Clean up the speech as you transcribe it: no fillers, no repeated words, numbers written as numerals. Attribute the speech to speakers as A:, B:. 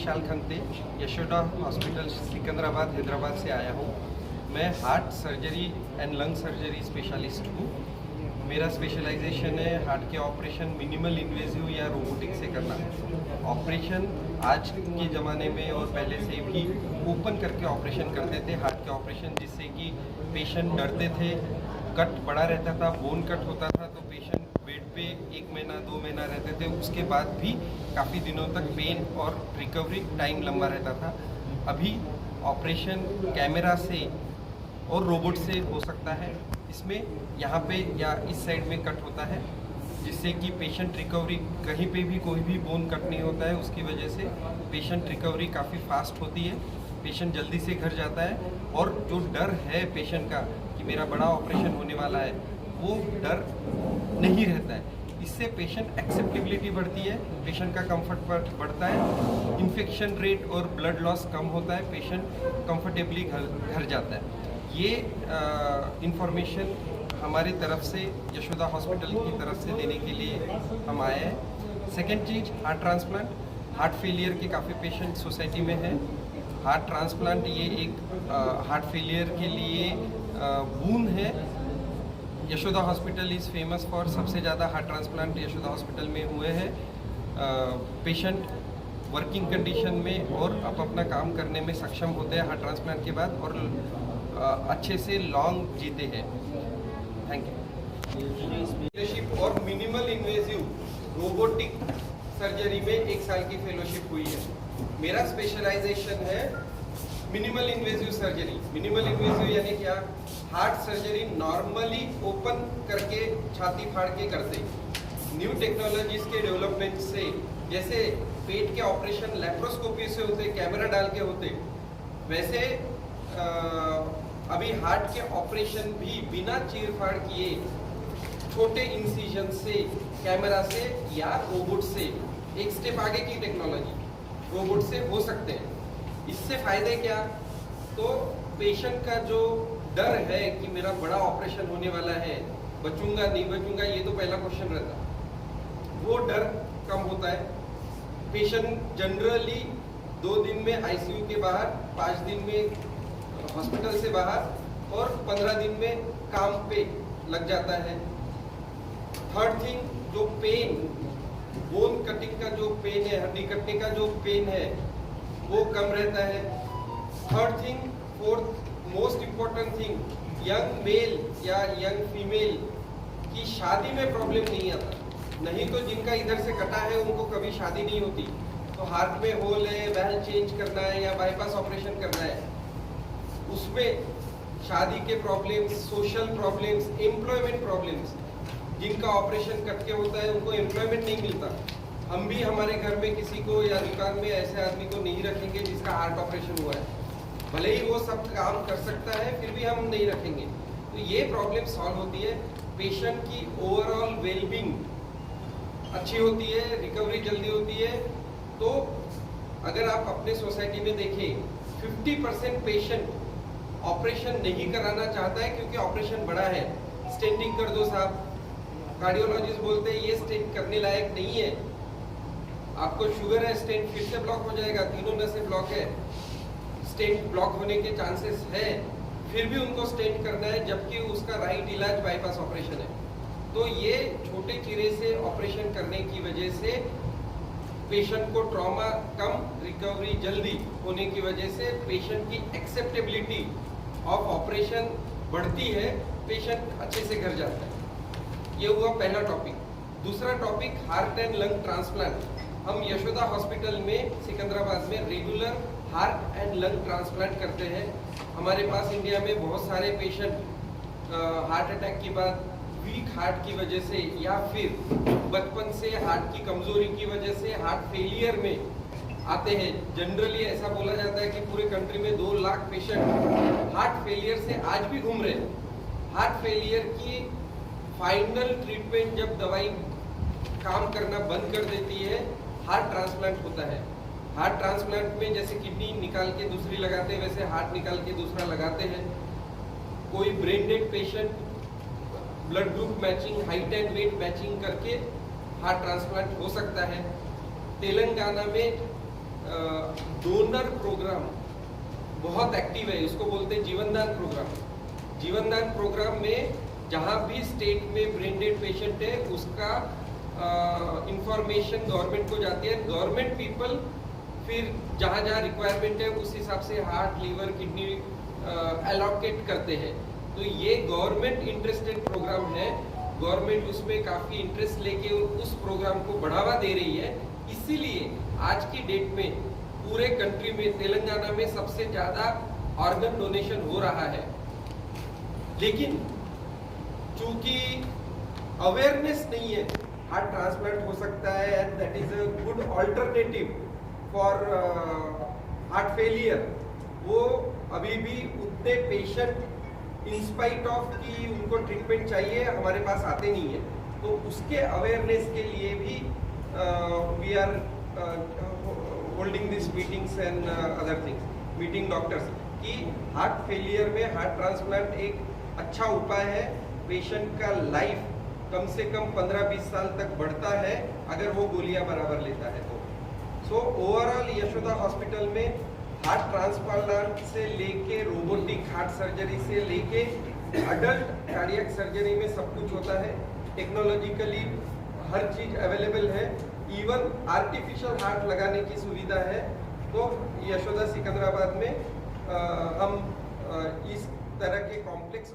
A: विशाल खंगते, Yashoda hospital Secunderabad Hyderabad से आया हूँ। मैं heart surgery and lung surgery specialist हूँ। मेरा स्पेशलाइजेशन है हार्ट के ऑपरेशन मिनिमल इन्वेजिव या रोबोटिक से करना। ऑपरेशन आज के ज़माने में और पहले से भी ओपन करके ऑपरेशन करते थे हार्ट के ऑपरेशन, जिससे कि पेशेंट डरते थे, कट बड़ा रहता था, बोन कट होता था तो पेशेंट बेड पे 1 महीना 2 महीना रहते थे, उसके बाद भी काफ़ी दिनों तक पेन और रिकवरी टाइम लंबा रहता था। अभी ऑपरेशन कैमरा से और रोबोट से हो सकता है। इसमें यहाँ पे या इस साइड में कट होता है, जिससे कि पेशेंट रिकवरी कहीं पे भी कोई भी बोन कट नहीं होता है, उसकी वजह से पेशेंट रिकवरी काफ़ी फास्ट होती है, पेशेंट जल्दी से घर जाता है। और जो डर है पेशेंट का कि मेरा बड़ा ऑपरेशन होने वाला है, वो डर नहीं रहता है। इससे पेशेंट एक्सेप्टेबिलिटी बढ़ती है, पेशेंट का कंफर्ट बढ़ता है, इन्फेक्शन रेट और ब्लड लॉस कम होता है, पेशेंट कंफर्टेबली घर जाता है। ये इंफॉर्मेशन हमारी तरफ से यशोदा हॉस्पिटल की तरफ से देने के लिए हम आए हैं। सेकेंड चीज़, हार्ट ट्रांसप्लांट। हार्ट फेलियर के काफ़ी पेशेंट सोसाइटी में हैं। हार्ट ट्रांसप्लांट ये एक हार्ट फेलियर के लिए बून है। Yashoda hospital is famous for सबसे ज़्यादा हार्ट ट्रांसप्लांट यशोदा हॉस्पिटल में हुए हैं। पेशेंट वर्किंग कंडीशन में और अपना काम करने में सक्षम होते हैं हार्ट ट्रांसप्लांट के बाद, और अच्छे से लॉन्ग जीते हैं। Thank you. फेलोशिप और मिनिमल इन्वेजिव रोबोटिक सर्जरी में 1 साल की फेलोशिप हुई है। मेरा स्पेशलाइजेशन है minimal invasive surgery. Minimal invasive यानी क्या? हार्ट सर्जरी नॉर्मली ओपन करके छाती फाड़ के करते। न्यू टेक्नोलॉजीज के डेवलपमेंट से, जैसे पेट के ऑपरेशन लेप्रोस्कोपी से होते, कैमरा डाल के होते, वैसे अभी हार्ट के ऑपरेशन भी बिना चीरफाड़ किए छोटे इंसिजन से, कैमरा से या रोबोट से, एक स्टेप आगे की टेक्नोलॉजी रोबोट से हो सकते हैं। इससे फायदे क्या? तो पेशेंट का जो डर है कि मेरा बड़ा ऑपरेशन होने वाला है, बचूंगा नहीं बचूंगा, ये तो पहला क्वेश्चन रहता, वो डर कम होता है। पेशेंट जनरली 2 दिन में आईसीयू के बाहर, 5 दिन में हॉस्पिटल से बाहर और 15 दिन में काम पे लग जाता है। थर्ड थिंग, जो पेन, बोन कटिंग का जो पेन है, हड्डी कटने का जो पेन है, वो कम रहता है। Third thing, fourth most important thing, young mail या यंग फीमेल की शादी में प्रॉब्लम नहीं आता। नहीं तो जिनका इधर से कटा है उनको कभी शादी नहीं होती। तो हार्ट में होल है, वैल्व चेंज करना है या बाईपास ऑपरेशन करना है, उसमें शादी के problems, social problems, employment problems, जिनका ऑपरेशन कट के होता है उनको एम्प्लॉयमेंट नहीं मिलता। हम भी हमारे घर में किसी को या दुकान में ऐसे आदमी को नहीं रखेंगे जिसका हार्ट ऑपरेशन हुआ है, भले ही वो सब काम कर सकता है, फिर भी हम नहीं रखेंगे। तो ये प्रॉब्लम सॉल्व होती है, पेशेंट की ओवरऑल वेलबींग अच्छी होती है, रिकवरी जल्दी होती है। तो अगर आप अपने सोसाइटी में देखें, 50% पेशेंट ऑपरेशन नहीं कराना चाहता है क्योंकि ऑपरेशन बड़ा है। स्टेंटिंग कर दो साहब, कार्डियोलॉजिस्ट बोलते हैं ये स्टेंट करने लायक नहीं है, आपको शुगर है, स्टेंट फिर से ब्लॉक हो जाएगा, तीनों नसें ब्लॉक है, स्टेंट ब्लॉक होने के चांसेस है, फिर भी उनको स्टेंट करना है, जबकि उसका राइट इलाज बाईपास ऑपरेशन है। तो ये छोटे चीरे से ऑपरेशन करने की वजह से पेशेंट को ट्रॉमा कम, रिकवरी जल्दी होने की वजह से पेशेंट की एक्सेप्टेबिलिटी ऑफ ऑपरेशन बढ़ती है, पेशेंट अच्छे से घर जाता है। ये हुआ पहला टॉपिक। दूसरा topic, heart and lung transplant. हम यशोदा हॉस्पिटल में सिकंदराबाद में regular heart and lung transplant करते हैं। हमारे पास इंडिया में बहुत सारे पेशेंट हार्ट अटैक के बाद वीक हार्ट की वजह से या फिर बचपन से हार्ट की कमजोरी की वजह से हार्ट फेलियर में आते हैं। जनरली ऐसा बोला जाता है कि पूरे कंट्री में 2 लाख पेशेंट हार्ट फेलियर से आज भी घूम रहे हैं। हार्ट फेलियर की फाइनल ट्रीटमेंट, जब दवाई काम करना बंद कर देती है, हार्ट ट्रांसप्लांट होता है। हार्ट ट्रांसप्लांट में जैसे किडनी निकाल के दूसरी लगाते हैं, वैसे हार्ट निकाल के दूसरा लगाते हैं। कोई brain dead patient blood group matching, height and weight matching करके हार्ट ट्रांसप्लांट हो सकता है। तेलंगाना में डोनर प्रोग्राम बहुत एक्टिव है, इसको बोलते हैं जीवनदान प्रोग्राम। जीवनदान प्रोग्राम में जहाँ भी स्टेट में ब्रेन डेड पेशेंट है उसका इंफॉर्मेशन गवर्नमेंट को जाती है। गवर्नमेंट पीपल फिर जहाँ जहाँ रिक्वायरमेंट है उस हिसाब से हार्ट, लीवर, किडनी एलोकेट करते हैं। तो ये गवर्नमेंट इंटरेस्टेड प्रोग्राम है, गवर्नमेंट उसमें काफ़ी इंटरेस्ट लेके उस प्रोग्राम को बढ़ावा दे रही है। इसीलिए आज की डेट में पूरे कंट्री में तेलंगाना में सबसे ज़्यादा ऑर्गन डोनेशन हो रहा है। लेकिन चूंकि अवेयरनेस नहीं है, हार्ट ट्रांसप्लांट हो सकता है and that is a good alternative for heart failure, वो अभी भी उतने पेशेंट इंस्पाइट ऑफ कि उनको ट्रीटमेंट चाहिए हमारे पास आते नहीं है। तो उसके अवेयरनेस के लिए भी we are holding this meetings and other things, meeting doctors कि हार्ट फेलियर में हार्ट ट्रांसप्लांट एक अच्छा उपाय है। पेशेंट का लाइफ कम से कम 15-20 साल तक बढ़ता है अगर वो गोलियां बराबर लेता है तो। सो ओवरऑल यशोदा हॉस्पिटल में हार्ट ट्रांसप्लांट से लेके रोबोटिक हार्ट सर्जरी से लेके अडल्ट कार्डियक सर्जरी में सब कुछ होता है। टेक्नोलॉजिकली हर चीज़ अवेलेबल है, इवन आर्टिफिशियल हार्ट लगाने की सुविधा है। तो यशोदा सिकंदराबाद में हम इस तरह के कॉम्प्लेक्स